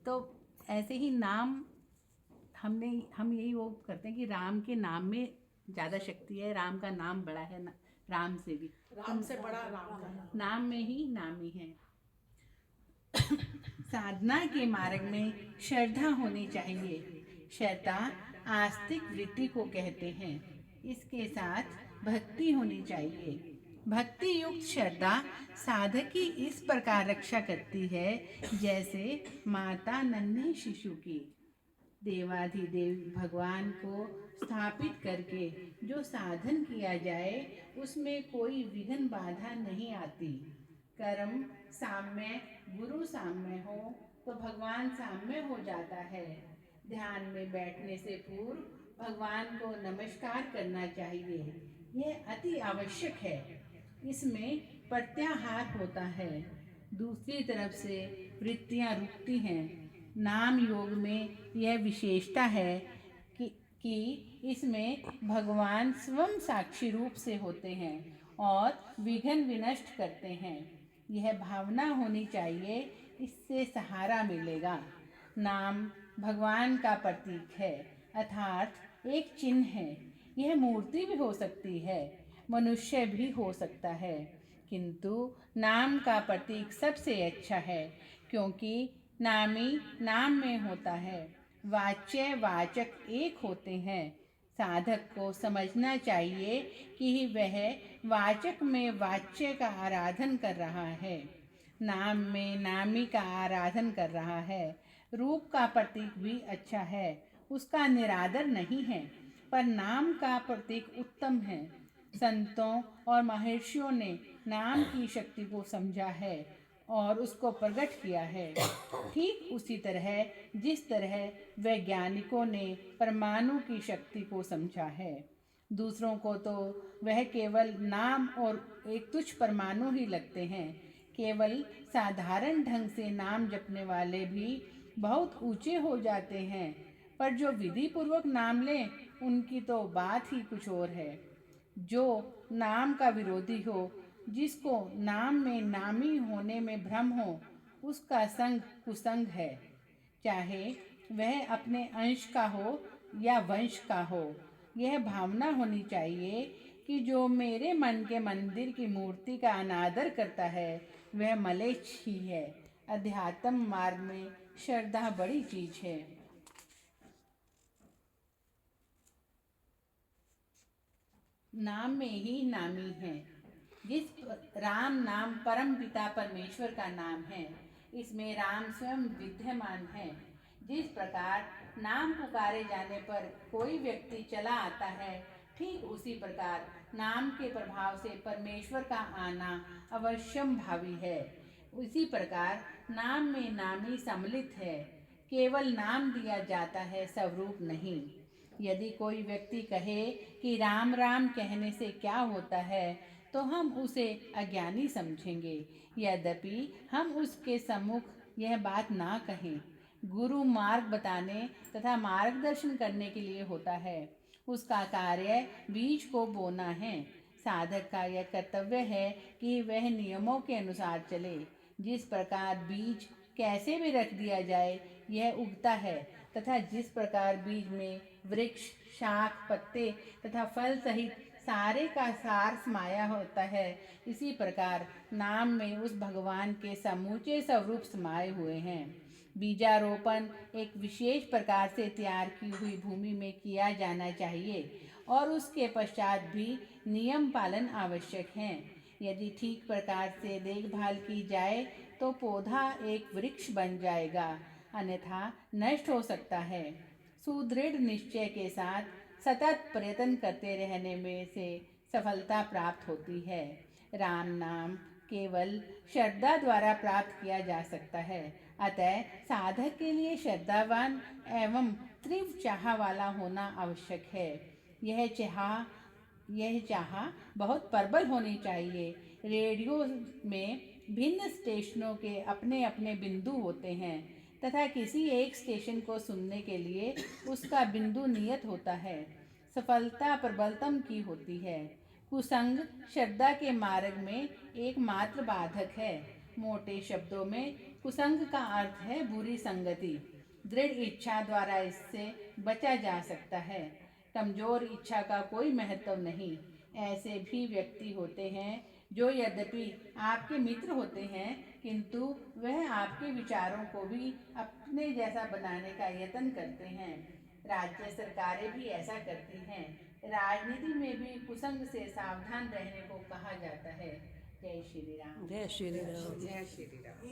तो ऐसे ही नाम हम यही वो करते हैं कि राम के नाम में ज़्यादा शक्ति है, राम का नाम बड़ा है ना, राम से भी, राम से बड़ा राम का नाम। नाम में ही नामी है। साधना के मार्ग में श्रद्धा होनी चाहिए। श्रद्धा आस्तिक वृत्ति को कहते हैं। इसके साथ भक्ति होनी चाहिए। भक्ति युक्त श्रद्धा साधक की इस प्रकार रक्षा करती है जैसे माता नन्हे शिशु की। देवाधिदेव भगवान को स्थापित करके जो साधन किया जाए उसमें कोई विघ्न बाधा नहीं आती। कर्म साम्य, गुरु साम्य हो तो भगवान साम्य हो जाता है। ध्यान में बैठने से पूर्व भगवान को नमस्कार करना चाहिए, यह अति आवश्यक है। इसमें प्रत्याहार होता है। दूसरी तरफ से वृत्तियां रुकती हैं। नाम योग में यह विशेषता है कि इसमें भगवान स्वयं साक्षी रूप से होते हैं और विघ्न विनष्ट करते हैं। यह भावना होनी चाहिए, इससे सहारा मिलेगा। नाम भगवान का प्रतीक है, अर्थात एक चिन्ह है। यह मूर्ति भी हो सकती है, मनुष्य भी हो सकता है, किंतु नाम का प्रतीक सबसे अच्छा है, क्योंकि नामी नाम में होता है। वाच्य वाचक एक होते हैं। साधक को समझना चाहिए कि वह वाचक में वाच्य का आराधन कर रहा है, नाम में नामी का आराधन कर रहा है। रूप का प्रतीक भी अच्छा है, उसका निरादर नहीं है, पर नाम का प्रतीक उत्तम है। संतों और महर्षियों ने नाम की शक्ति को समझा है और उसको प्रकट किया है। ठीक उसी तरह जिस तरह वैज्ञानिकों ने परमाणु की शक्ति को समझा है। दूसरों को तो वह केवल नाम और एक तुच्छ परमाणु ही लगते हैं। केवल साधारण ढंग से नाम जपने वाले भी बहुत ऊंचे हो जाते हैं, पर जो विधि पूर्वक नाम लें उनकी तो बात ही कुछ और है। जो नाम का विरोधी हो, जिसको नाम में नामी होने में भ्रम हो, उसका संग कुसंग है। चाहे वह अपने अंश का हो या वंश का हो, यह भावना होनी चाहिए कि जो मेरे मन के मंदिर की मूर्ति का अनादर करता है वह मलेच्छ ही है। अध्यात्म मार्ग में श्रद्धा बड़ी चीज है। नाम में ही नामी है। जिस राम नाम परम पिता परमेश्वर का नाम है, इसमें राम स्वयं विद्यमान है। जिस प्रकार नाम पुकारे जाने पर कोई व्यक्ति चला आता है, ठीक उसी प्रकार नाम के प्रभाव से परमेश्वर का आना अवश्यम भावी है। उसी प्रकार नाम में नामी सम्मिलित है, केवल नाम दिया जाता है, स्वरूप नहीं। यदि कोई व्यक्ति कहे कि राम राम कहने से क्या होता है, तो हम उसे अज्ञानी समझेंगे। यद्यपि हम उसके सम्मुख यह बात ना कहें। गुरु मार्ग बताने तथा मार्गदर्शन करने के लिए होता है। उसका कार्य बीज को बोना है। साधक का यह कर्तव्य है कि वह नियमों के अनुसार चले। जिस प्रकार बीज कैसे भी रख दिया जाए यह उगता है, तथा जिस प्रकार बीज में वृक्ष, शाख, पत्ते तथा फल सहित सारे का सार समाया होता है, इसी प्रकार नाम में उस भगवान के समूचे स्वरूप समाये हुए हैं। बीजारोपण एक विशेष प्रकार से तैयार की हुई भूमि में किया जाना चाहिए और उसके पश्चात भी नियम पालन आवश्यक है। यदि ठीक प्रकार से देखभाल की जाए तो पौधा एक वृक्ष बन जाएगा, अन्यथा नष्ट हो सकता है। सुदृढ़ निश्चय के साथ सतत प्रयत्न करते रहने में से सफलता प्राप्त होती है। राम नाम केवल श्रद्धा द्वारा प्राप्त किया जा सकता है। अतः साधक के लिए श्रद्धावान एवं तीव्र चाह वाला होना आवश्यक है। यह चाह बहुत प्रबल होनी चाहिए। रेडियो में भिन्न स्टेशनों के अपने अपने बिंदु होते हैं तथा किसी एक स्टेशन को सुनने के लिए उसका बिंदु नियत होता है। सफलता प्रबलतम की होती है। कुसंग श्रद्धा के मार्ग में एकमात्र बाधक है। मोटे शब्दों में कुसंग का अर्थ है बुरी संगति। दृढ़ इच्छा द्वारा इससे बचा जा सकता है। कमजोर इच्छा का कोई महत्व नहीं। ऐसे भी व्यक्ति होते हैं जो यद्यपि आपके मित्र होते हैं किंतु वह आपके विचारों को भी अपने जैसा बनाने का यत्न करते हैं। राज्य सरकारें भी ऐसा करती हैं। राजनीति में भी कुसंग से सावधान रहने को कहा जाता है। जय श्री राम। जय श्री राम। जय श्री राम।